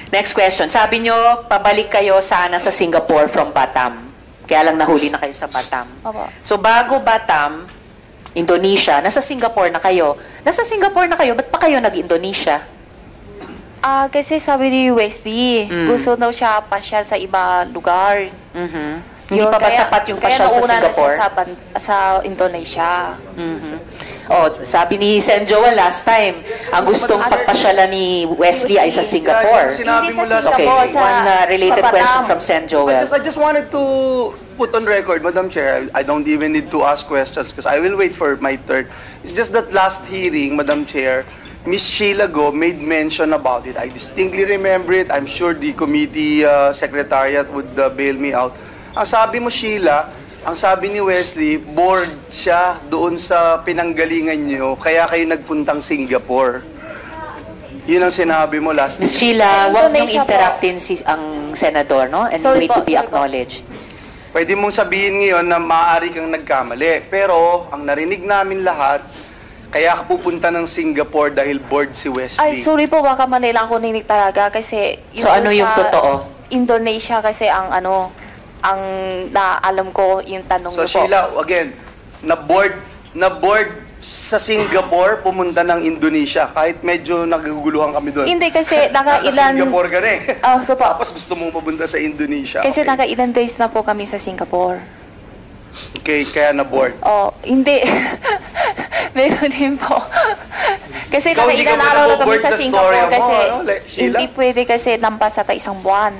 Next question. Sabi nyo, pabalik kayo sana sa Singapore from Batam. Kaya lang nahuli na kayo sa Batam. Opo. So bago Batam, Indonesia, nasa Singapore na kayo. Nasa Singapore na kayo, ba't pa kayo nag-Indonesia? Kasi sabi ni Wesley, gusto daw siya pasyal sa iba lugar. Hindi pa ba sapat yung pasyal sa Singapore? Kaya nauna na siya sa Indonesia. Oh, sabi ni Sen Joel last time, ang gustong pagpasyalan ni Wesley ay sa Singapore. Sinabi mo last Okay, one related question from Sen Joel. I just wanted to put on record, Madam Chair, I don't even need to ask questions because I will wait for my turn. It's just that last hearing, Madam Chair, Ms. Sheila Go made mention about it. I distinctly remember it. I'm sure the committee secretariat would bail me out. Ang sabi mo, Sheila, ang sabi ni Wesley, bored siya doon sa pinanggalingan nyo, kaya kayo nagpuntang Singapore. Yun ang sinabi mo last Ms. Sheila, huwag niyong interruptin ang senador, no? And wait to be acknowledged. Pwede mong sabihin ngayon na maaari kang nagkamali. Pero, ang narinig namin lahat, kaya ka pupunta ng Singapore dahil bored si Wesley. Ay, sorry po, baka Manila ako ninig talaga kasi... So, ano yung totoo? Indonesia kasi ang naalam ko yung tanong So, niyo po. Sheila, again, na-board sa Singapore, pumunta ng Indonesia. Kahit medyo naguguluhan kami doon. Hindi kasi Nasa nakailan... Singapore ka na eh. So po, Tapos gusto mong pupunta sa Indonesia. kasi Okay. nakailan days na po kami sa Singapore. Okay, kaya na-board. Oh, hindi. Meron din po. Kasi Ikaw, hindi ka nakailan ba araw na kami naboboard sa sa Singapore storya mo, kasi Sheila? hindi pwede kasi lampas ata isang buwan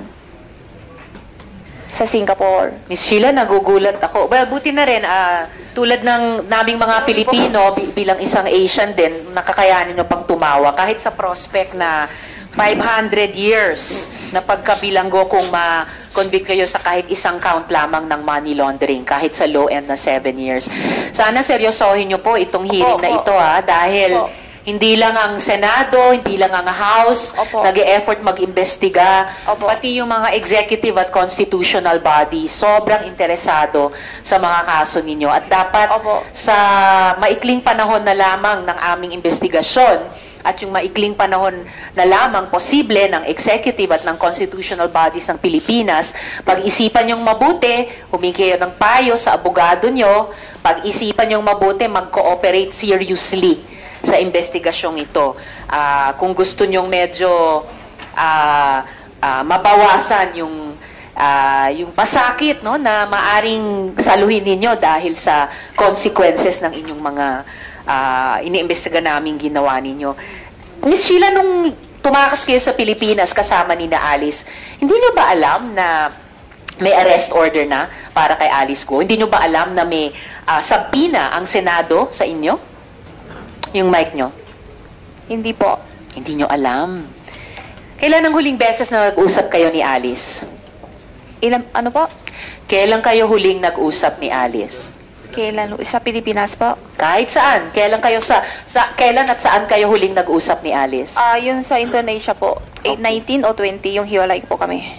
sa Singapore. Ms. Sheila, nagugulat ako. Well, buti na rin, tulad ng naming mga Pilipino, bilang isang Asian din, nakakayanin nyo pang tumawa. Kahit sa prospect na 500 years na pagkabilanggo kung ma-convict kayo sa kahit isang count lamang ng money laundering, kahit sa low end na 7 years. Sana seryosohin nyo po itong hearing na ito, dahil hindi lang ang Senado, hindi lang ang House, nag-e-effort mag-imbestiga, pati yung mga executive at constitutional body, sobrang interesado sa mga kaso ninyo. At dapat sa maikling panahon na lamang ng aming investigasyon, at yung maikling panahon na lamang posible ng executive at ng constitutional bodies ng Pilipinas, pag-isipan yung mabuti, humingi kayo ng payo sa abogado nyo, pag-isipan yung mabuti, mag-cooperate seriously sa investigasyong ito. Kung gusto nyong medyo mabawasan yung pasakit, no, na maaring saluhin ninyo dahil sa consequences ng inyong mga iniimbestiga namin ginawa ninyo. Ms. Sheila, nung tumakas kayo sa Pilipinas kasama ni na Alice, hindi nyo ba alam na may arrest order na para kay Alice Go? Hindi nyo ba alam na may subpoena ang Senado sa inyo? Yung mic nyo? Hindi po. Hindi nyo alam. Kailan ang huling beses na nag-usap kayo ni Alice? Ano po? Kailan kayo huling nag-usap ni Alice? Kailan? Sa Pilipinas po? Kahit saan. Kailan kayo kailan at saan kayo huling nag-usap ni Alice? Yun sa Indonesia po. 19 o 20 yung hiwalay po kami.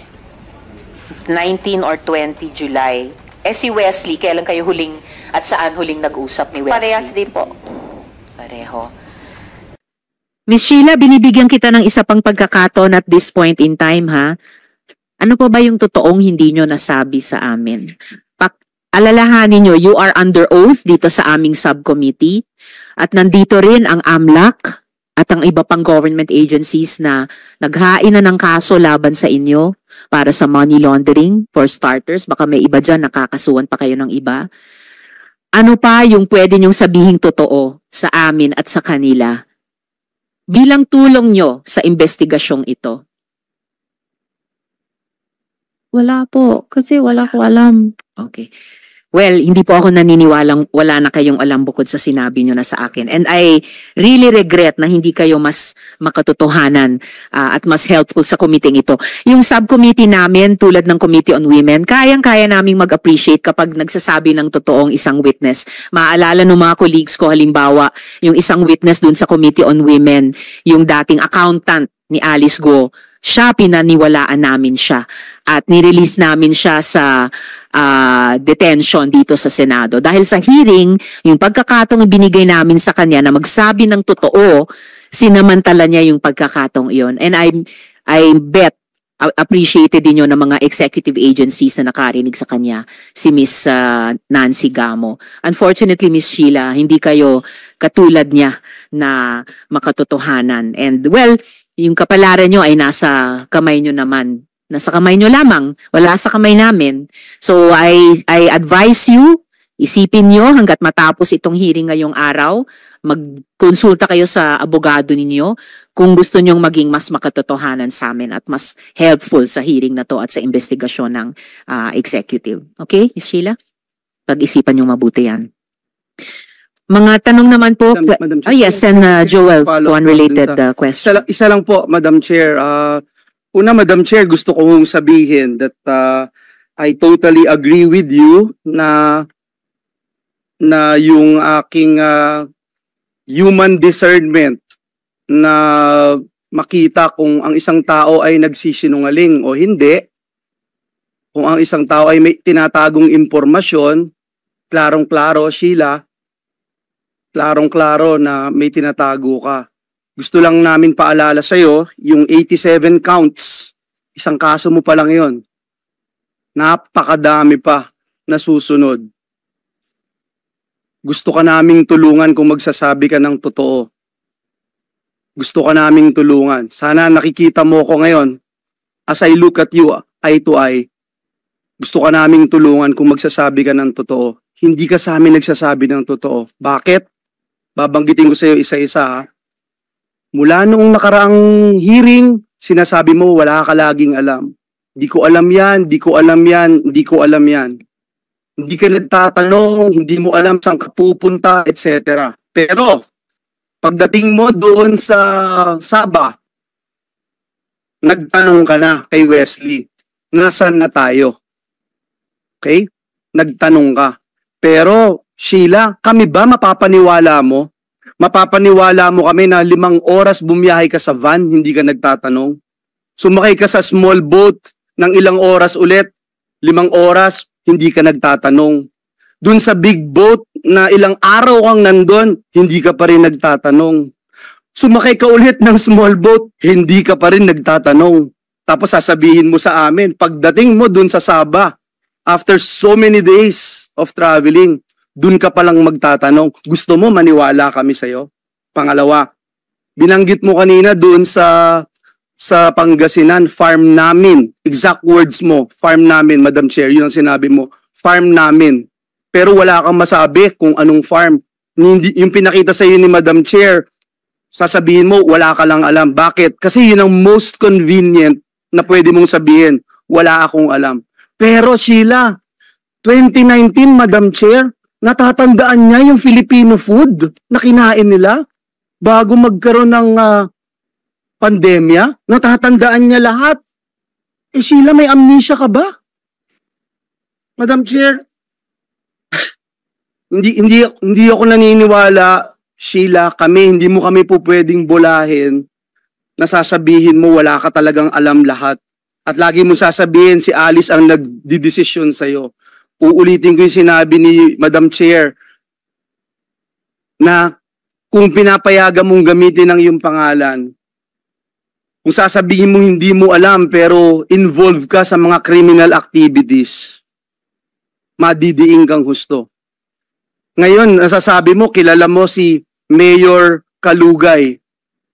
19 or 20 July. Si Wesley, kailan kayo huling at saan huling nag-usap ni Wesley? Parehas din po. Pareho. Ms. Sheila, binibigyan kita ng isa pang pagkakataon at this point in time, ha? Ano po ba yung totoong hindi nyo nasabi sa amin? Alalahanin nyo, you are under oath dito sa aming subcommittee at nandito rin ang AMLAC at ang iba pang government agencies na naghain na ng kaso laban sa inyo para sa money laundering. For starters, baka may iba dyan, nakakasuhan pa kayo ng iba. Ano pa yung pwede nyong sabihing totoo sa amin at sa kanila bilang tulong nyo sa investigasyong ito? Wala po, kasi wala ko alam. Okay. Well, hindi po ako naniniwalang wala na kayong alam bukod sa sinabi nyo na sa akin. And I really regret na hindi kayo mas makatotohanan at mas helpful sa committee ito. Yung subcommittee namin, tulad ng Committee on Women, kayang-kaya naming mag-appreciate kapag nagsasabi ng totoong isang witness. Maalala ng mga colleagues ko, halimbawa, yung isang witness dun sa Committee on Women, yung dating accountant ni Alice Go, siya, pinaniwalaan namin siya at nirelease namin siya sa detention dito sa Senado. Dahil sa hearing, yung pagkakataong binigay namin sa kanya na magsabi ng totoo, sinamantala niya yung pagkakataong iyon. And I bet appreciated din yun ng mga executive agencies na nakarinig sa kanya, si Miss Nancy Gamo. Unfortunately, Miss Sheila, hindi kayo katulad niya na makatotohanan. And well, yung kapalaran nyo ay nasa kamay nyo naman. Nasa kamay nyo lamang, wala sa kamay namin. So I advise you, isipin nyo hanggat matapos itong hearing ngayong araw, magkonsulta kayo sa abogado ninyo kung gusto nyong maging mas makatotohanan sa amin at mas helpful sa hearing na to at sa investigasyon ng executive. Okay, Ms. Sheila? Pag-isipan nyong mabuti yan. Mga tanong naman po. Madam Chair, Yes, and Joel, follow up one related dun question. Isa lang po, Madam Chair. Una, Madam Chair, gusto kong sabihin that I totally agree with you na yung aking human discernment na makita kung ang isang tao ay nagsisinungaling o hindi, kung ang isang tao ay may tinatagong impormasyon, klarong-klaro, Sheila, klarong-klaro na may tinatago ka. Gusto lang namin paalala sa'yo, yung 87 counts, isang kaso mo pa lang yon. Napakadami pa na susunod. Gusto ka naming tulungan kung magsasabi ka ng totoo. Gusto ka naming tulungan. Sana nakikita mo ko ngayon, as I look at you, eye to eye, gusto ka naming tulungan kung magsasabi ka ng totoo. Hindi ka sa amin nagsasabi ng totoo. Bakit? Babanggitin ko sa iyo isa-isa ha. Mula noong nakaraang hearing, sinasabi mo wala ka laging alam. Di ko alam yan, di ko alam yan, di ko alam yan. Hindi ka nagtatanong, hindi mo alam saan ka pupunta, etc. Pero, pagdating mo doon sa Sabah, nagtanong ka na kay Wesley, nasaan na tayo? Okay? Nagtanong ka. Pero, Sheila, kami ba mapapaniwala mo? Mapapaniwala mo kami na 5 oras bumiyahe ka sa van, hindi ka nagtatanong? Sumakay ka sa small boat ng ilang oras ulit, 5 oras, hindi ka nagtatanong. Dun sa big boat na ilang araw kang nandun, hindi ka pa rin nagtatanong. Sumakay ka ulit ng small boat, hindi ka pa rin nagtatanong. Tapos sasabihin mo sa amin, pagdating mo dun sa Sabah, after so many days of traveling, dun ka palang magtatanong. Gusto mo maniwala kami sa'yo? Pangalawa, binanggit mo kanina dun sa Pangasinan, farm namin. Exact words mo, farm namin, Madam Chair. Yun ang sinabi mo, farm namin. Pero wala kang masabi kung anong farm. Yung pinakita sa iyo ni Madam Chair, sasabihin mo, wala ka lang alam. Bakit? Kasi yun ang most convenient na pwede mong sabihin, wala akong alam. Pero Sheila, 2019, Madam Chair, natatandaan niya yung Filipino food na kinain nila bago magkaroon ng pandemya. Natatandaan niya lahat. Eh Sheila, may amnesia ka ba? Madam Chair, hindi ako naniniwala, Sheila, hindi mo kami po pwedeng bulahin na sasabihin mo wala ka talagang alam lahat. At lagi mo sasabihin si Alice ang nagdidesisyon sa'yo. Uulitin ko yung sinabi ni Madam Chair na kung pinapayagan mong gamitin ang iyong pangalan, kung sasabihin mo hindi mo alam pero involved ka sa mga criminal activities, madidiin kang husto. Ngayon, nasasabi mo, kilala mo si Mayor Kalugay.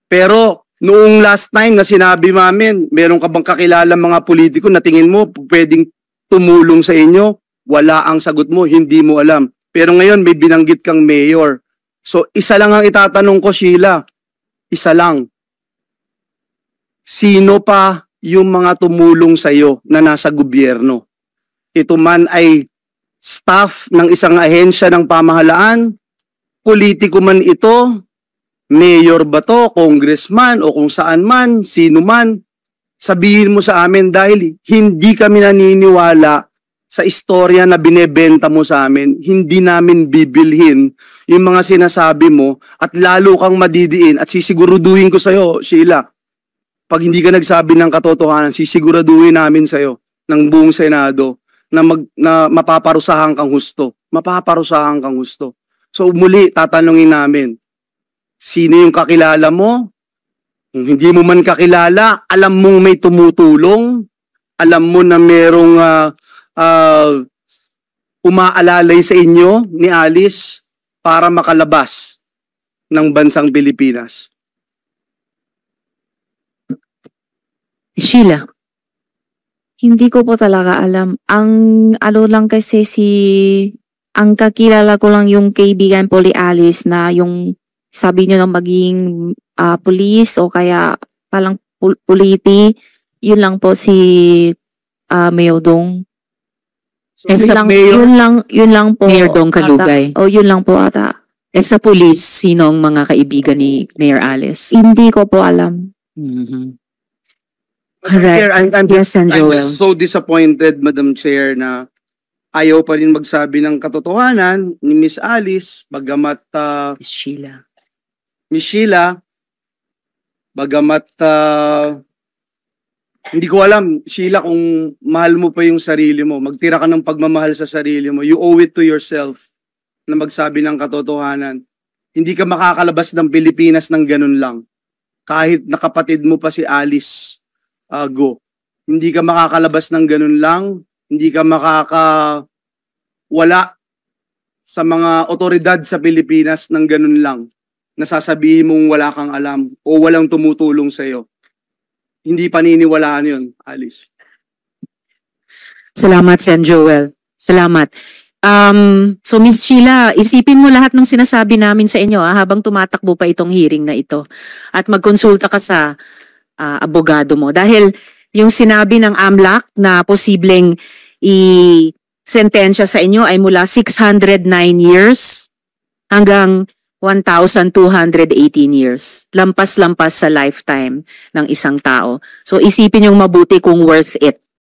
Pero noong last time na sinabi namin, meron ka bang kakilala mga politiko na tingin mo pwedeng tumulong sa inyo? Wala ang sagot mo, hindi mo alam. Pero ngayon may binanggit kang mayor. So isa lang ang itatanong ko, Sheila. Isa lang. Sino pa yung mga tumulong sa iyo na nasa gobyerno? Ito man ay staff ng isang ahensya ng pamahalaan, politiko man ito, mayor ba to, congressman o kung saan man, sino man, sabihin mo sa amin dahil hindi kami naniniwala sa istorya na binebenta mo sa amin, hindi namin bibilhin yung mga sinasabi mo at lalo kang madidiin at sisiguraduhin ko sa'yo, Sheila, pag hindi ka nagsabi ng katotohanan, sisiguraduhin namin sa'yo ng buong Senado na mapaparusahan kang husto. Mapaparusahan kang husto. So muli, tatanungin namin, sino yung kakilala mo? Kung hindi mo man kakilala, alam mong may tumutulong, alam mo na merong umaalalay sa inyo ni Alice para makalabas ng bansang Pilipinas. Sheila, Hindi ko po talaga alam. Ang ano lang kasi ang kakilala ko lang yung kaibigan po ni Alice na yung sabi niyo na maging police o kaya palang puliti. Yun lang po si Mayor Dong. sa Mayor, Yun lang po. Mayor Dong Kalugay. O yun lang po ata. Sa police, sino ang mga kaibigan ni Mayor Alice? Hindi ko po alam. Mhm. Madam Alright. Chair, I'm Yes, I'm Joel. just so disappointed, Madam Chair, na ayaw pa rin magsabi ng katotohanan ni Miss Alice, bagamat Miss Sheila. Miss Sheila, bagamat hindi ko alam, Sheila, kung mahal mo pa yung sarili mo, magtira ka ng pagmamahal sa sarili mo, you owe it to yourself na magsabi ng katotohanan. Hindi ka makakalabas ng Pilipinas ng ganun lang. Kahit nakapatid mo pa si Alice Go. Hindi ka makakalabas ng ganun lang, hindi ka wala sa mga otoridad sa Pilipinas ng ganun lang. Nasasabihin mong wala kang alam o walang tumutulong sa iyo. Hindi paniniwalaan yun, Alice. Salamat, Sen Joel. Salamat. So Miss Sheila, isipin mo lahat ng sinasabi namin sa inyo habang tumatakbo pa itong hearing na ito. At magkonsulta ka sa abogado mo. Dahil yung sinabi ng AMLAC na posibleng i-sentensya sa inyo ay mula 609 years hanggang 1,218 years. Lampas-lampas sa lifetime ng isang tao. So isipin yung mabuti kung worth it